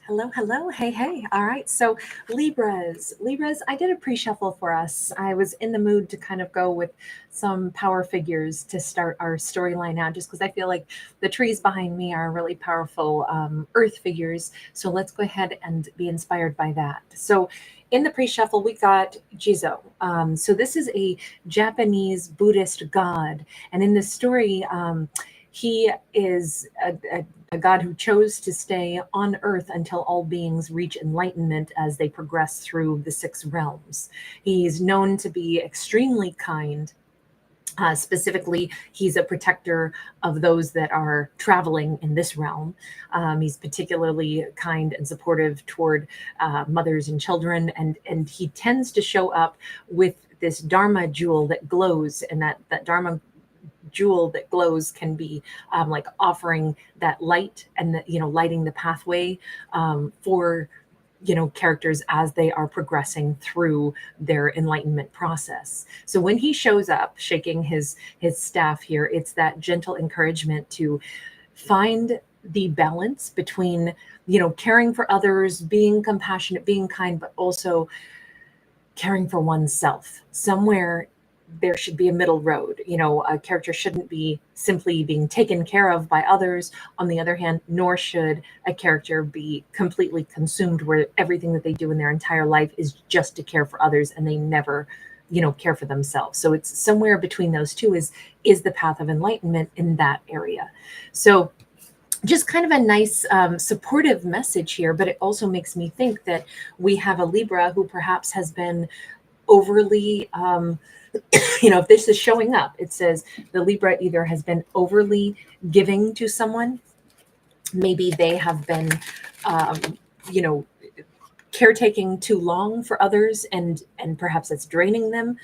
Hello, hello. Hey, hey. All right. So, Libras, I did a pre-shuffle for us. I was in the mood to kind of go with some power figures to start our storyline out, just because I feel like the trees behind me are really powerful earth figures. So, let's go ahead and be inspired by that. So, in the pre-shuffle, we got Jizo. So, this is a Japanese Buddhist god. And in this story, he is a god who chose to stay on earth until all beings reach enlightenment as they progress through the six realms. He's known to be extremely kind. Specifically, he's a protector of those that are traveling in this realm. He's particularly kind and supportive toward mothers and children, and he tends to show up with this Dharma jewel that glows, and that Dharma jewel that glows can be like offering that light and lighting the pathway for characters as they are progressing through their enlightenment process. So when he shows up shaking his staff here, it's that gentle encouragement to find the balance between caring for others, being compassionate, being kind, but also caring for oneself. Somewhere there should be a middle road. A character shouldn't be simply being taken care of by others. On the other hand, nor should a character be completely consumed where everything that they do in their entire life is just to care for others and they never care for themselves. So it's somewhere between those two is the path of enlightenment in that area. So just kind of a nice supportive message here, but it also makes me think that we have a Libra who perhaps has been overly if this is showing up, it says the Libra either has been overly giving to someone, maybe they have been caretaking too long for others, and perhaps it's draining them.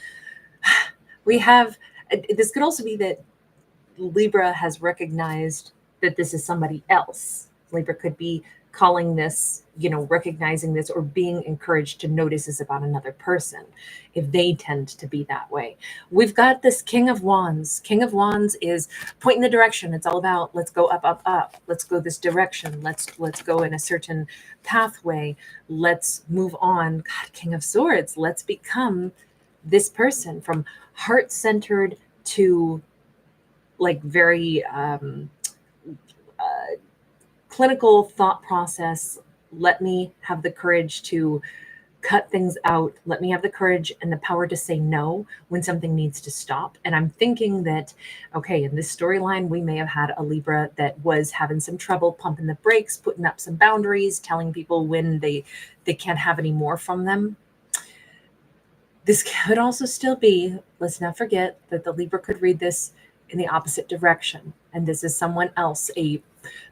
We have this could also be that Libra has recognized that this is somebody else. Libra could be calling this, recognizing this, or being encouraged to notice this about another person if they tend to be that way. We've got this King of Wands. King of Wands is pointing the direction. It's all about let's go up, up, up. Let's go this direction. Let's go in a certain pathway. Let's move on. God, King of Swords. Let's become this person, from heart-centered to like very clinical thought process. Let me have the courage to cut things out. Let me have the courage and the power to say no when something needs to stop. And I'm thinking that, okay, in this storyline, we may have had a Libra that was having some trouble pumping the brakes, putting up some boundaries, telling people when they can't have any more from them. This could also still be, let's not forget that the Libra could read this in the opposite direction. And this is someone else,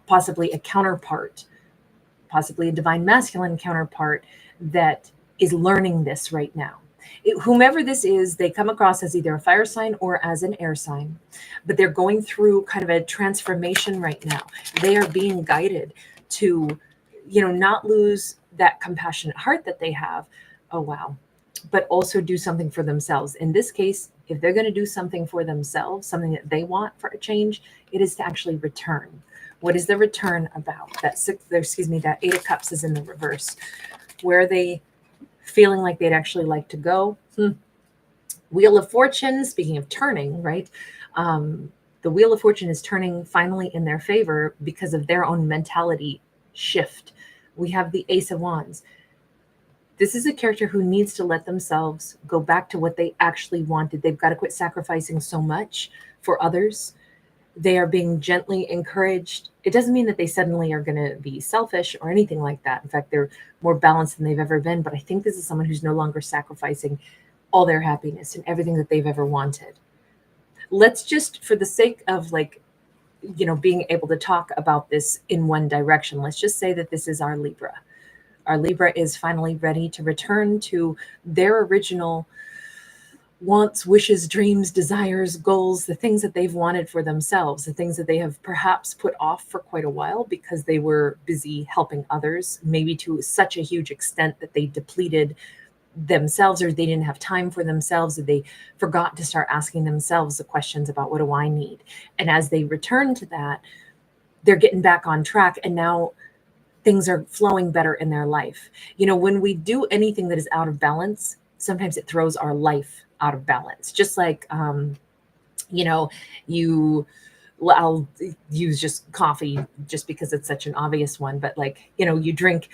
possibly a counterpart, possibly a divine masculine counterpart that is learning this right now. Whomever this is, they come across as either a fire sign or as an air sign, but they're going through kind of a transformation right now. They are being guided to, not lose that compassionate heart that they have. Oh, wow. But also do something for themselves. In this case, if they're going to do something for themselves, something that they want for a change, it is to actually return. What is the return about? That Eight of Cups is in the reverse. Where are they feeling like they'd actually like to go? Wheel of Fortune, speaking of turning, right? The Wheel of Fortune is turning finally in their favor because of their own mentality shift. We have the Ace of Wands. This is a character who needs to let themselves go back to what they actually wanted. They've got to quit sacrificing so much for others. They are being gently encouraged. It doesn't mean that they suddenly are going to be selfish or anything like that. In fact, they're more balanced than they've ever been. But I think this is someone who's no longer sacrificing all their happiness and everything that they've ever wanted. Let's just, for the sake of being able to talk about this in one direction, let's just say that this is our Libra. Our Libra is finally ready to return to their original wants, wishes, dreams, desires, goals, the things that they've wanted for themselves, the things that they have perhaps put off for quite a while because they were busy helping others, maybe to such a huge extent that they depleted themselves, or they didn't have time for themselves, or they forgot to start asking themselves the questions about what do I need. And as they return to that, they're getting back on track. And now things are flowing better in their life. You know, when we do anything that is out of balance, sometimes it throws our life out of balance. Just like, you know, you, I'll use just coffee just because it's such an obvious one, but like, you know, you drink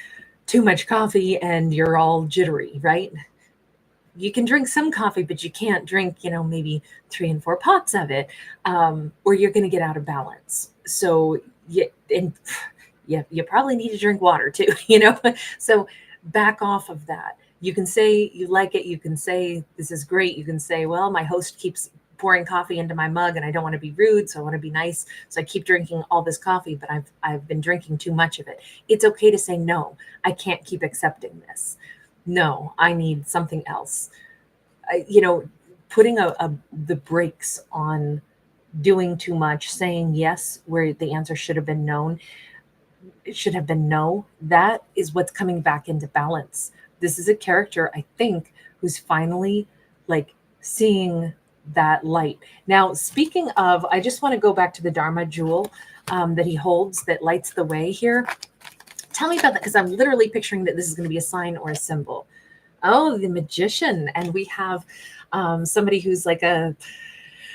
too much coffee and you're all jittery, right? You can drink some coffee, but you can't drink, you know, maybe 3 and 4 pots of it, or you're going to get out of balance. So you probably need to drink water too, you know? So back off of that. You can say you like it. You can say this is great. You can say, well, my host keeps pouring coffee into my mug and I don't want to be rude, so I want to be nice. So I keep drinking all this coffee, but I've been drinking too much of it. It's okay to say, no, I can't keep accepting this. No, I need something else. You know, putting the brakes on doing too much, saying yes where the answer should have been known, it should have been no. That is what's coming back into balance. This is a character, I think, who's finally like seeing that light. Now, speaking of, I just want to go back to the Dharma jewel that he holds that lights the way here. Tell me about that, because I'm literally picturing that this is going to be a sign or a symbol. Oh, the Magician. And we have somebody who's like a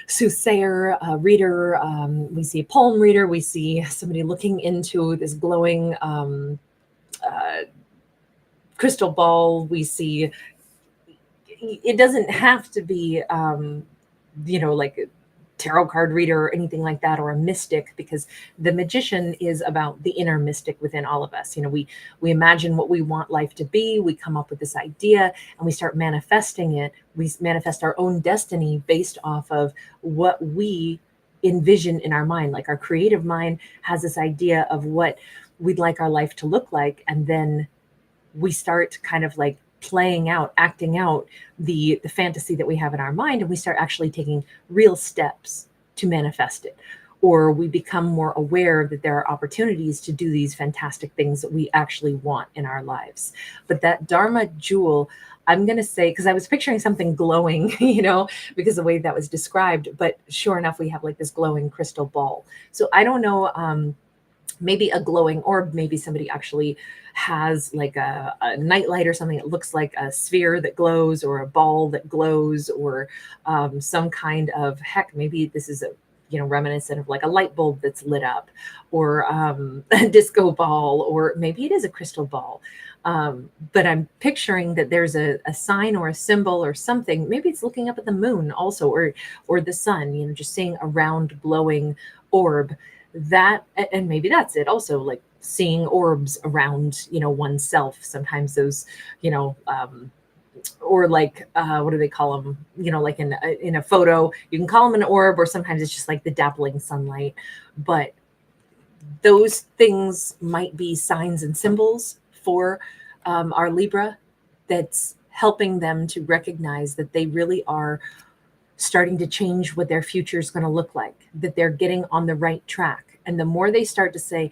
soothsayer, a reader. We see a palm reader. We see somebody looking into this glowing crystal ball. We see, it doesn't have to be, you know, like a tarot card reader or anything like that, or a mystic, because the Magician is about the inner mystic within all of us. You know, we imagine what we want life to be. We come up with this idea and we start manifesting it. We manifest our own destiny based off of what we envision in our mind. Like our creative mind has this idea of what we'd like our life to look like, and then we start kind of like playing out, acting out the fantasy that we have in our mind, and we start actually taking real steps to manifest it. Or we become more aware that there are opportunities to do these fantastic things that we actually want in our lives. But that Dharma jewel, I'm going to say, because I was picturing something glowing, you know, because the way that was described, but sure enough, we have like this glowing crystal ball. So I don't know, maybe a glowing orb, maybe somebody actually has like a nightlight or something that looks like a sphere that glows, or a ball that glows, or some kind of, heck, maybe this is a, you know, reminiscent of like a light bulb that's lit up, or a disco ball, or maybe it is a crystal ball. But I'm picturing that there's a sign or a symbol or something. Maybe it's looking up at the moon also, or the sun, you know, just seeing a round glowing orb. That, and maybe that's it also, like seeing orbs around, you know, oneself. Sometimes those, you know, or like what do they call them, you know, like in a photo you can call them an orb, or sometimes it's just like the dappling sunlight. But those things might be signs and symbols for our Libra, that's helping them to recognize that they really are starting to change what their future is going to look like, that they're getting on the right track. And the more they start to say,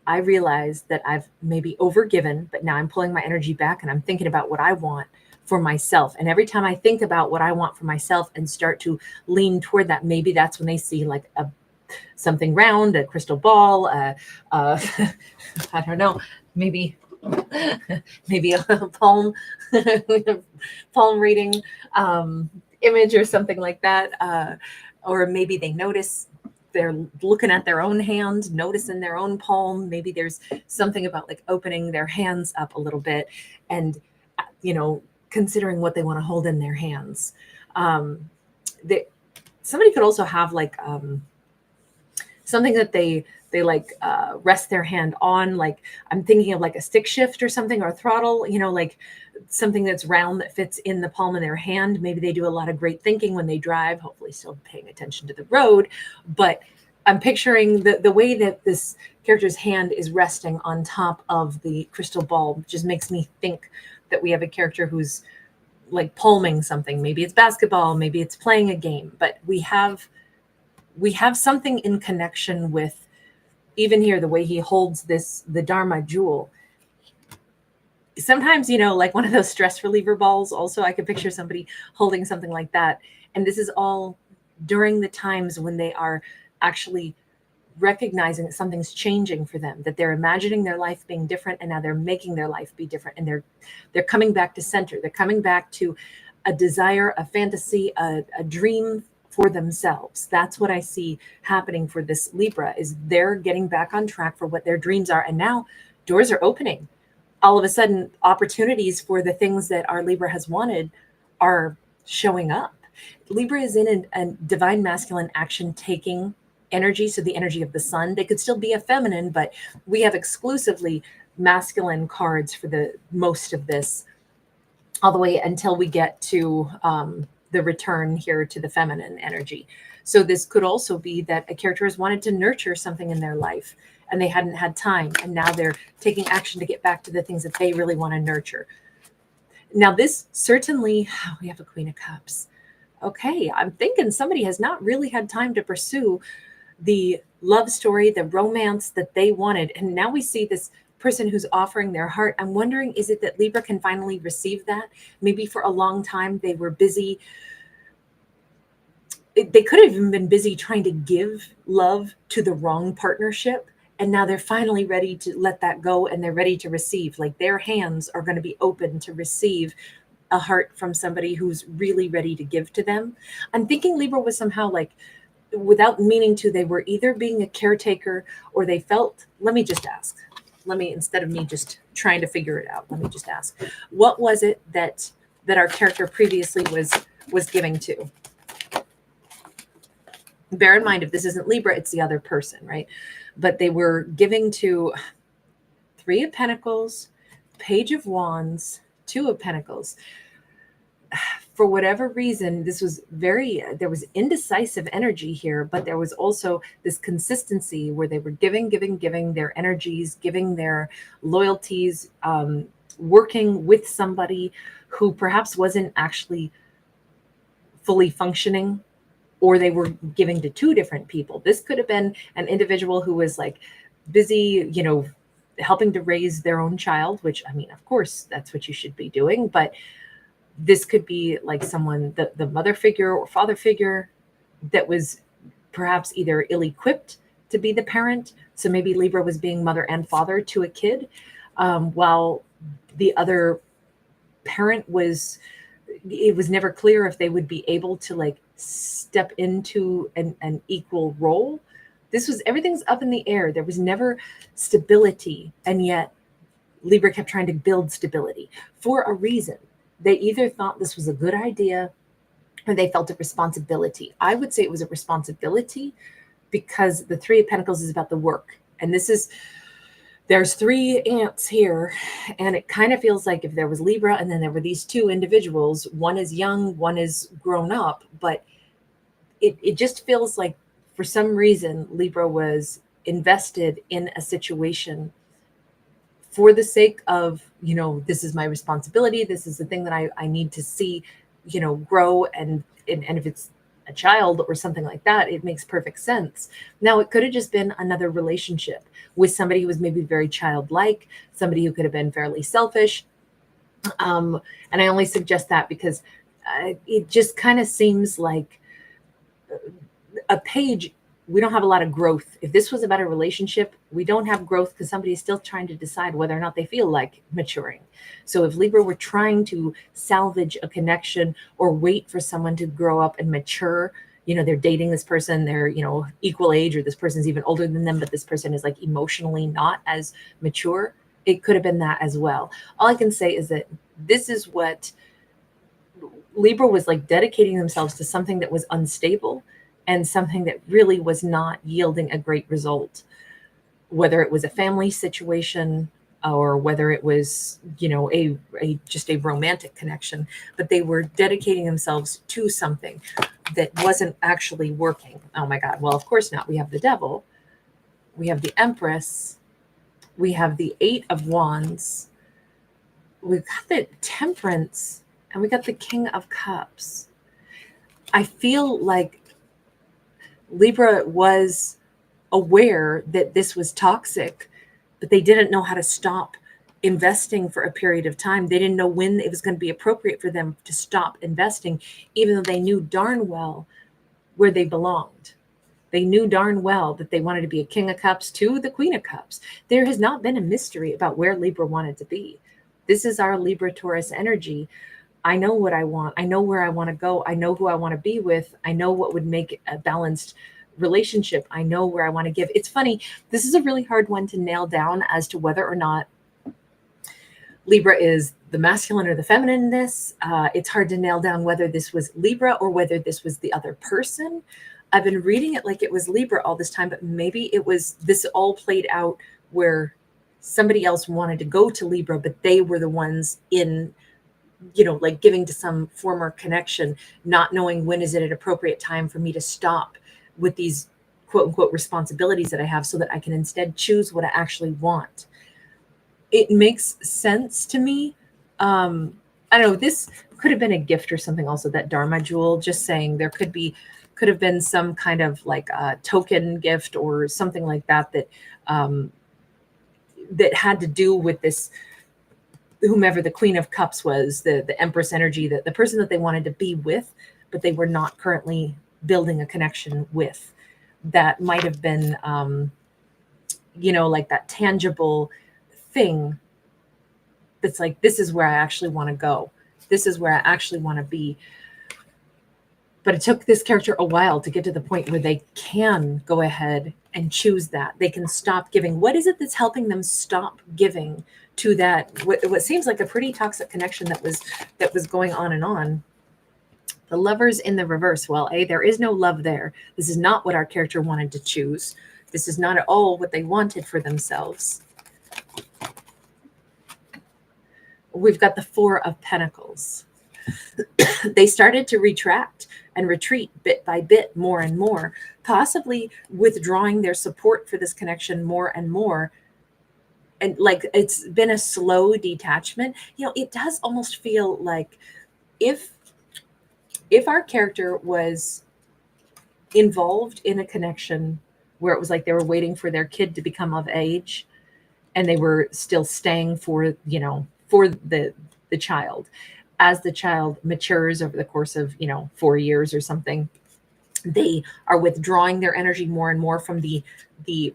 I realize that I've maybe overgiven, but now I'm pulling my energy back and I'm thinking about what I want for myself. And every time I think about what I want for myself and start to lean toward that, maybe that's when they see like something round, a crystal ball, I don't know, maybe a palm reading image or something like that. Or maybe they notice they're looking at their own hand, noticing their own palm. Maybe there's something about like opening their hands up a little bit and, you know, considering what they want to hold in their hands. Somebody could also have like something that they like rest their hand on. Like I'm thinking of like a stick shift or something, or a throttle, you know, like something that's round that fits in the palm of their hand. Maybe they do a lot of great thinking when they drive, hopefully still paying attention to the road. But I'm picturing the way that this character's hand is resting on top of the crystal ball just makes me think that we have a character who's like palming something. Maybe it's basketball, maybe it's playing a game, but we have something in connection with, even here, the way he holds the Dharma jewel. Sometimes, you know, like one of those stress reliever balls, also I could picture somebody holding something like that. And this is all during the times when they are actually recognizing that something's changing for them, that they're imagining their life being different, and now they're making their life be different, and they're coming back to center. They're coming back to a desire, a fantasy, a dream for themselves. That's what I see happening for this Libra, is they're getting back on track for what their dreams are, and now doors are opening. All of a sudden, opportunities for the things that our Libra has wanted are showing up. Libra is in a divine masculine action taking energy, so the energy of the sun. They could still be a feminine, but we have exclusively masculine cards for the most of this, all the way until we get to the return here to the feminine energy. So this could also be that a character has wanted to nurture something in their life and they hadn't had time, and now they're taking action to get back to the things that they really want to nurture. Now this certainly, we have a Queen of Cups. Okay, I'm thinking somebody has not really had time to pursue the love story, the romance that they wanted. And now we see this person who's offering their heart. I'm wondering, is it that Libra can finally receive that? Maybe for a long time they were busy. They could have even been busy trying to give love to the wrong partnership. And now they're finally ready to let that go, and they're ready to receive. Like their hands are going to be open to receive a heart from somebody who's really ready to give to them. I'm thinking Libra was somehow, like, without meaning to, they were either being a caretaker or they felt, let me just ask. Instead of me just trying to figure it out, let me just ask. What was it that our character previously was giving to? Bear in mind, if this isn't Libra, it's the other person, right? But they were giving to Three of Pentacles, Page of Wands, Two of Pentacles. For whatever reason, this was there was indecisive energy here, but there was also this consistency where they were giving their energies, giving their loyalties, working with somebody who perhaps wasn't actually fully functioning, or they were giving to two different people. This could have been an individual who was like busy, helping to raise their own child, which, I mean, of course, that's what you should be doing. But this could be like someone, the mother figure or father figure, that was perhaps either ill-equipped to be the parent. So maybe Libra was being mother and father to a kid, while the other parent it was never clear if they would be able to like step into an equal role. Everything's up in the air. There was never stability. And yet Libra kept trying to build stability for a reason. They either thought this was a good idea or they felt a responsibility. I would say it was a responsibility, because the Three of Pentacles is about the work. And there's three ants here. And it kind of feels like if there was Libra and then there were these two individuals, one is young, one is grown up, but it just feels like for some reason Libra was invested in a situation for the sake of, this is my responsibility. This is the thing that I need to see, grow. And if it's a child or something like that, it makes perfect sense. Now, it could have just been another relationship with somebody who was maybe very childlike, somebody who could have been fairly selfish. And I only suggest that because it just kind of seems like a page. We don't have a lot of growth. If this was about a relationship, we don't have growth because somebody's still trying to decide whether or not they feel like maturing. So if Libra were trying to salvage a connection or wait for someone to grow up and mature, they're dating this person, they're, equal age, or this person's even older than them, but this person is like emotionally not as mature. It could have been that as well. All I can say is that this is what Libra was like, dedicating themselves to something that was unstable and something that really was not yielding a great result, whether it was a family situation or whether it was, just a romantic connection, but they were dedicating themselves to something that wasn't actually working. Oh my God. Well, of course not. We have the Devil, we have the Empress, we have the Eight of Wands, we've got the Temperance, and we got the King of Cups. I feel like Libra was aware that this was toxic, but they didn't know how to stop investing for a period of time. They didn't know when it was going to be appropriate for them to stop investing, even though they knew darn well where they belonged. They knew darn well that they wanted to be a King of Cups to the Queen of Cups. There has not been a mystery about where Libra wanted to be. This is our Libra Taurus energy. I know what I want. I know where I want to go. I know who I want to be with. I know what would make a balanced relationship. I know where I want to give. It's funny. This is a really hard one to nail down as to whether or not Libra is the masculine or the feminine in this. It's hard to nail down whether this was Libra or whether this was the other person. I've been reading it like it was Libra all this time, but maybe it was, this all played out where somebody else wanted to go to Libra, but they were the ones in, like giving to some former connection, not knowing when is it an appropriate time for me to stop with these quote unquote responsibilities that I have so that I can instead choose what I actually want. It makes sense to me. I don't know, this could have been a gift or something also, that Dharma jewel, just saying there could have been some kind of like a token gift or something like that, that had to do with this, whomever the Queen of Cups was, the Empress energy, the person that they wanted to be with, but they were not currently building a connection with. That might have been, like that tangible thing that's like, this is where I actually want to go. This is where I actually want to be. But it took this character a while to get to the point where they can go ahead and choose that. They can stop giving. What is it that's helping them stop giving to that, what seems like a pretty toxic connection that was going on and on? The Lovers in the reverse. Well, there is no love there. This is not what our character wanted to choose. This is not at all what they wanted for themselves. We've got the Four of Pentacles. They started to retract and retreat bit by bit, more and more, possibly withdrawing their support for this connection more and more. And like, it's been a slow detachment. It does almost feel like if our character was involved in a connection where it was like they were waiting for their kid to become of age and they were still staying for the child, as the child matures over the course of 4 years or something, they are withdrawing their energy more and more from the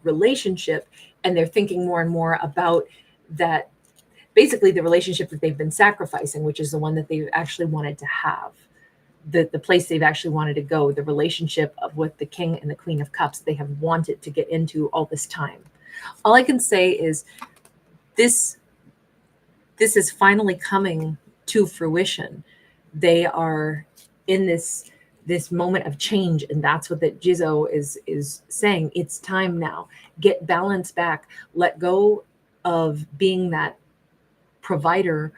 relationship, and they're thinking more and more about that, basically the relationship that they've been sacrificing, which is the one that they actually wanted to have, the place they've actually wanted to go, the relationship of what the King and the Queen of Cups they have wanted to get into all this time. All I can say is this is finally coming to fruition. They are in this moment of change, and that's what that Jizzo is saying. It's time now. Get balance back. Let go of being that provider,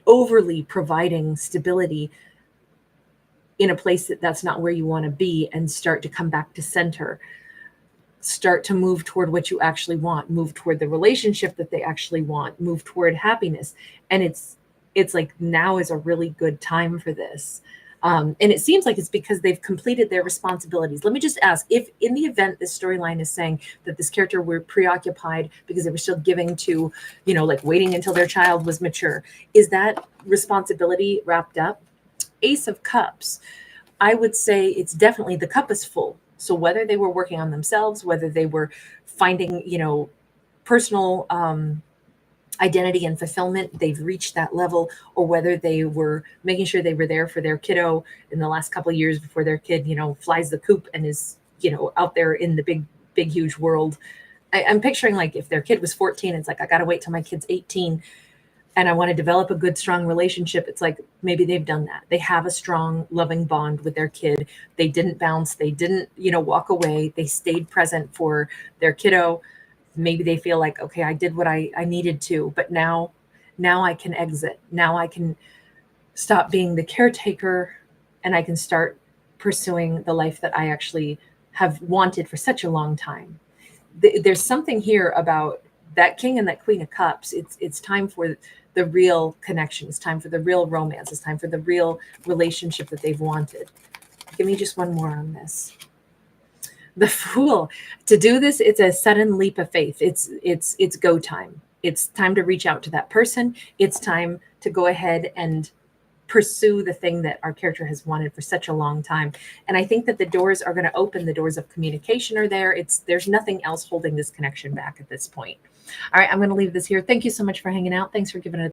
overly providing stability in a place that's not where you want to be, and start to come back to center. Start to move toward what you actually want, move toward the relationship that they actually want, move toward happiness. And it's like, now is a really good time for this. And it seems like it's because they've completed their responsibilities. Let me just ask, if in the event this storyline is saying that this character were preoccupied because they were still giving to, like waiting until their child was mature, is that responsibility wrapped up? Ace of Cups. I would say it's definitely, the cup is full. So whether they were working on themselves, whether they were finding, personal identity and fulfillment, they've reached that level, or whether they were making sure they were there for their kiddo in the last couple of years before their kid, flies the coop and is, out there in the big, huge world. I'm picturing, like, if their kid was 14, it's like, I got to wait till my kid's 18 and I want to develop a good, strong relationship. It's like, maybe they've done that. They have a strong, loving bond with their kid. They didn't bounce. They didn't, walk away. They stayed present for their kiddo. Maybe they feel like, okay, I did what I needed to, but now I can exit. Now I can stop being the caretaker, and I can start pursuing the life that I actually have wanted for such a long time. There's something here about that King and that Queen of Cups. It's time for the real connection. It's time for the real romance. It's time for the real relationship that they've wanted. Give me just one more on this. The Fool. To do this, it's a sudden leap of faith. It's go time. It's time to reach out to that person. It's time to go ahead and pursue the thing that our character has wanted for such a long time. And I think that the doors are going to open. The doors of communication are there. There's nothing else holding this connection back at this point. All right, I'm going to leave this here. Thank you so much for hanging out. Thanks for giving it